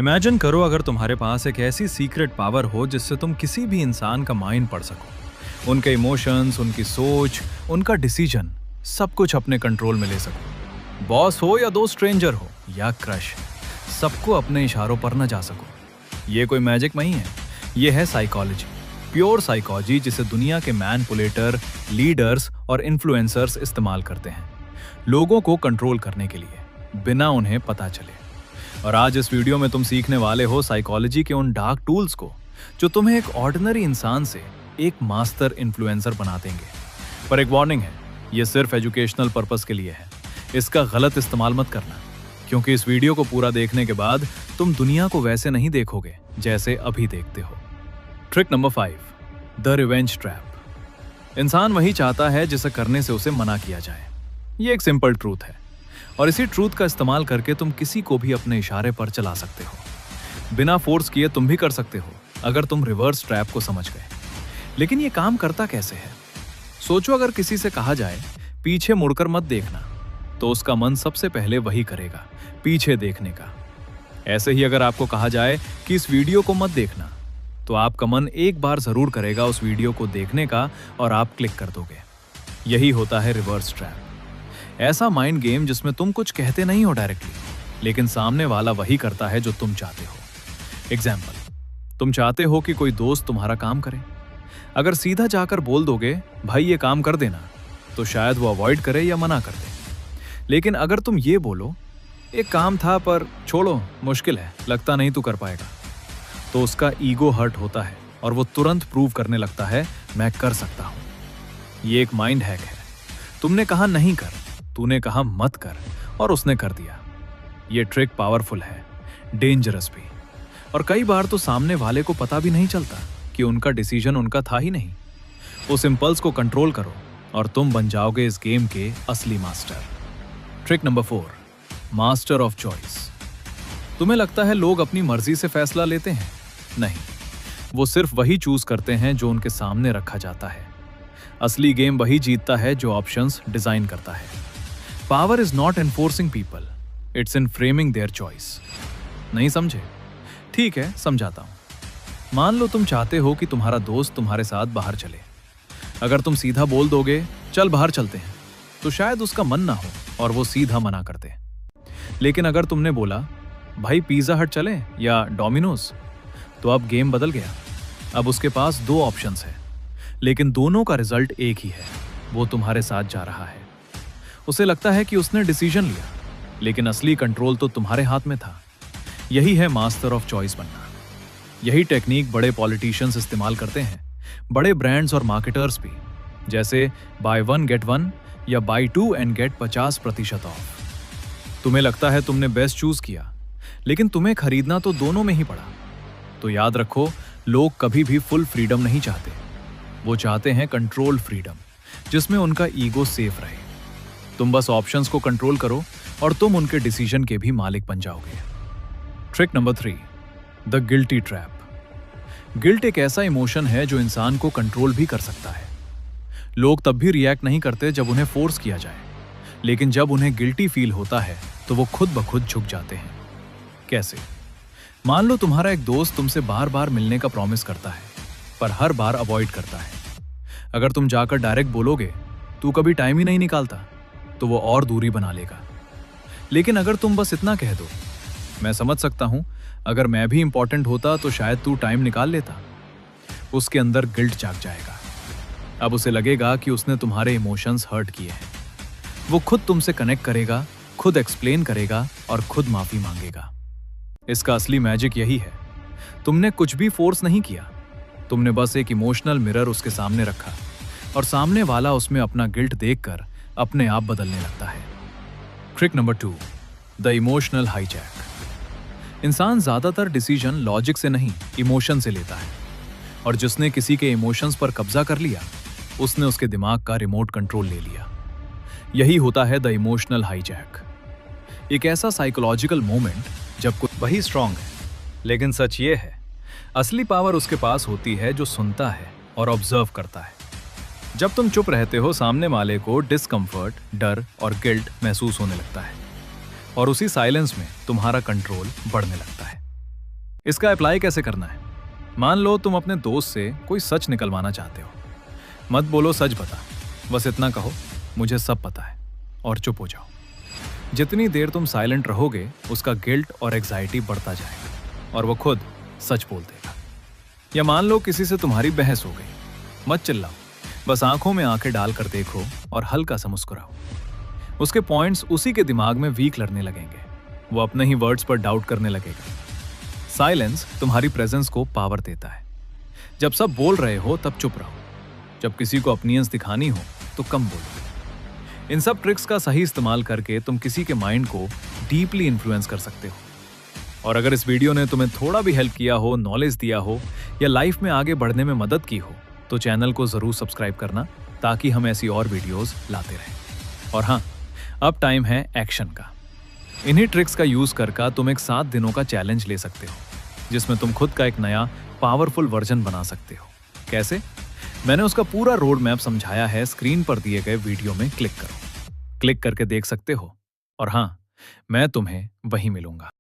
Imagine करो अगर तुम्हारे पास एक ऐसी सीक्रेट पावर हो जिससे तुम किसी भी इंसान का माइंड पढ़ सको, उनके इमोशंस, उनकी सोच, उनका डिसीजन, सब कुछ अपने कंट्रोल में ले सको। बॉस हो या दो स्ट्रेंजर हो या क्रश, सबको अपने इशारों पर न जा सको। ये कोई मैजिक नहीं है, ये है साइकोलॉजी, प्योर साइकोलॉजी, जिसे दुनिया के मैनिपुलेटर, लीडर्स और इन्फ्लुएंसर्स इस्तेमाल करते हैं लोगों को कंट्रोल करने के लिए, बिना उन्हें पता चले। और आज इस वीडियो में तुम सीखने वाले हो साइकोलॉजी के उन डार्क टूल्स को जो तुम्हें एक ऑर्डिनरी इंसान से एक मास्टर इन्फ्लुएंसर बना देंगे। पर एक वार्निंग है, ये सिर्फ एजुकेशनल पर्पस के लिए है, इसका गलत इस्तेमाल मत करना, क्योंकि इस वीडियो को पूरा देखने के बाद तुम दुनिया को वैसे नहीं देखोगे जैसे अभी देखते हो। Trick number 5, the revenge trap. इंसान वही चाहता है जिसे करने से उसे मना किया जाए। ये एक सिंपल ट्रूथ है, और इसी ट्रूथ का इस्तेमाल करके तुम किसी को भी अपने इशारे पर चला सकते हो। बिना फोर्स किए तुम भी कर सकते हो अगर तुम रिवर्स ट्रैप को समझ गए। लेकिन ये काम करता कैसे है? सोचो, अगर किसी से कहा जाए पीछे मुड़कर मत देखना, तो उसका मन सबसे पहले वही करेगा, पीछे देखने का। ऐसे ही अगर आपको कहा जाए कि इस वीडियो को मत देखना, तो आपका मन एक बार जरूर करेगा उस वीडियो को देखने का और आप क्लिक कर दोगे। यही होता है रिवर्स ट्रैप, ऐसा माइंड गेम जिसमें तुम कुछ कहते नहीं हो डायरेक्टली, लेकिन सामने वाला वही करता है जो तुम चाहते हो। एग्जाम्पल, तुम चाहते हो कि कोई दोस्त तुम्हारा काम करे। अगर सीधा जाकर बोल दोगे भाई ये काम कर देना, तो शायद वो अवॉइड करे या मना कर दे। लेकिन अगर तुम ये बोलो एक काम था पर छोड़ो, मुश्किल है, लगता नहीं तू कर पाएगा, तो उसका ईगो हर्ट होता है और वो तुरंत प्रूव करने लगता है मैं कर सकता हूं। ये एक माइंड हैक है। तुमने कहा नहीं कर, तूने कहा मत कर, और उसने कर दिया। ये ट्रिक पावरफुल है, डेंजरस भी, और कई बार तो सामने वाले को पता भी नहीं चलता कि उनका डिसीजन उनका था ही नहीं। उस इंपल्स को कंट्रोल करो और तुम बन जाओगे इस गेम के असली master. Trick number 4, master of choice. तुम्हें लगता है लोग अपनी मर्जी से फैसला लेते हैं? नहीं, वो सिर्फ वही चूज करते हैं जो उनके सामने रखा जाता है। असली गेम वही जीतता है जो ऑप्शंस डिजाइन करता है। Power is not enforcing people, it's in framing their choice. नहीं समझे? ठीक है, समझाता हूं। मान लो तुम चाहते हो कि तुम्हारा दोस्त तुम्हारे साथ बाहर चले। अगर तुम सीधा बोल दोगे चल बाहर चलते हैं, तो शायद उसका मन ना हो और वो सीधा मना कर दे। लेकिन अगर तुमने बोला भाई पिज्जा हट चले या डोमिनोज, तो अब गेम बदल गया। अब उसके पास 2 ऑप्शंस है, लेकिन दोनों का रिजल्ट एक ही है, वो तुम्हारे साथ जा रहा है। उसे लगता है कि उसने डिसीजन लिया, लेकिन असली कंट्रोल तो तुम्हारे हाथ में था। यही है मास्टर ऑफ चॉइस बनना। यही टेक्निक बड़े पॉलिटिशियंस इस्तेमाल करते हैं, बड़े ब्रांड्स और मार्केटर्स भी, जैसे बाय 1 गेट 1 या बाय 2 एंड गेट 50% ऑफ। तुम्हें लगता है तुमने बेस्ट चूज किया, लेकिन तुम्हें खरीदना तो दोनों में ही पड़ा। तो याद रखो, लोग कभी भी फुल फ्रीडम नहीं चाहते, वो चाहते हैं कंट्रोल फ्रीडम, जिसमें उनका ईगो सेफ रहे। तुम बस ऑप्शंस को कंट्रोल करो और तुम उनके डिसीजन के भी मालिक बन जाओगे। Trick number 3, the guilty trap. Guilt एक ऐसा इमोशन है जो इंसान को कंट्रोल भी कर सकता है। लोग तब भी रिएक्ट नहीं करते जब उन्हें फोर्स किया जाए, लेकिन जब उन्हें गिल्टी फील होता है तो वो खुद ब खुद झुक जाते हैं। कैसे? मान लो तुम्हारा एक दोस्त तुमसे बार बार मिलने का प्रॉमिस करता है, पर हर बार अवॉइड करता है। अगर तुम जाकर डायरेक्ट बोलोगे तू कभी टाइम ही नहीं निकालता, तो वो और दूरी बना लेगा। लेकिन अगर तुम बस इतना कह दो मैं समझ सकता हूं, अगर मैं भी इंपॉर्टेंट होता तो शायद तू टाइम निकाल लेता, उसके अंदर गिल्ट जाग जाएगा। अब उसे लगेगा कि उसने तुम्हारे इमोशंस हर्ट किए हैं। वो खुद तुमसे कनेक्ट करेगा, खुद एक्सप्लेन करेगा और खुद माफी मांगेगा। इसका असली मैजिक यही है, तुमने कुछ भी फोर्स नहीं किया, तुमने बस एक इमोशनल मिरर उसके सामने रखा, और सामने वाला उसमें अपना गिल्ट देखकर अपने आप बदलने लगता है। Trick number 2, the emotional hijack. इंसान ज्यादातर डिसीजन लॉजिक से नहीं, इमोशन से लेता है, और जिसने किसी के इमोशंस पर कब्जा कर लिया, उसने उसके दिमाग का रिमोट कंट्रोल ले लिया। यही होता है द इमोशनल हाईजैक। एक ऐसा साइकोलॉजिकल मोमेंट जब कोई वही स्ट्रांग है, लेकिन सच ये है असली पावर उसके पास होती है जो सुनता है और ऑब्जर्व करता है। जब तुम चुप रहते हो, सामने वाले को डिस्कंफर्ट, डर और गिल्ट महसूस होने लगता है, और उसी साइलेंस में तुम्हारा कंट्रोल बढ़ने लगता है। इसका अप्लाई कैसे करना है? मान लो तुम अपने दोस्त से कोई सच निकलवाना चाहते हो। मत बोलो सच बता, बस इतना कहो मुझे सब पता है और चुप हो जाओ। जितनी देर तुम साइलेंट रहोगे उसका गिल्ट और एग्जाइटी बढ़ता जाएगा और वो खुद सच बोल देगा। या मान लो किसी से तुम्हारी बहस हो गई, मत चिल्लाओ, बस आंखों में आंखें डालकर देखो और हल्का सा मुस्कुराओ। उसके पॉइंट्स उसी के दिमाग में वीक लगने लगेंगे, वो अपने ही वर्ड्स पर डाउट करने लगेगा। साइलेंस तुम्हारी प्रेजेंस को पावर देता है। जब सब बोल रहे हो तब चुप रहो, जब किसी को ओपिनियंस दिखानी हो तो कम बोलो। इन सब ट्रिक्स का सही इस्तेमाल करके तुम किसी के माइंड को डीपली इन्फ्लुएंस कर सकते हो। और अगर इस वीडियो ने तुम्हें थोड़ा भी हेल्प किया हो, नॉलेज दिया हो या लाइफ में आगे बढ़ने में मदद की हो तो चैनल को जरूर सब्सक्राइब करना, ताकि हम ऐसी और वीडियोस लाते रहें। और हाँ, अब टाइम है एक्शन का। इन्हीं ट्रिक्स का यूज करके तुम एक 7 दिनों का चैलेंज ले सकते हो, जिसमें तुम खुद का एक नया पावरफुल वर्जन बना सकते हो। कैसे? मैंने उसका पूरा रोड मैप समझाया है, स्क्रीन पर दिए गए वीडियो में क्लिक करो। क्लिक करके देख सकते हो। और हाँ, मैं तुम्हें वहीं मिलूंगा।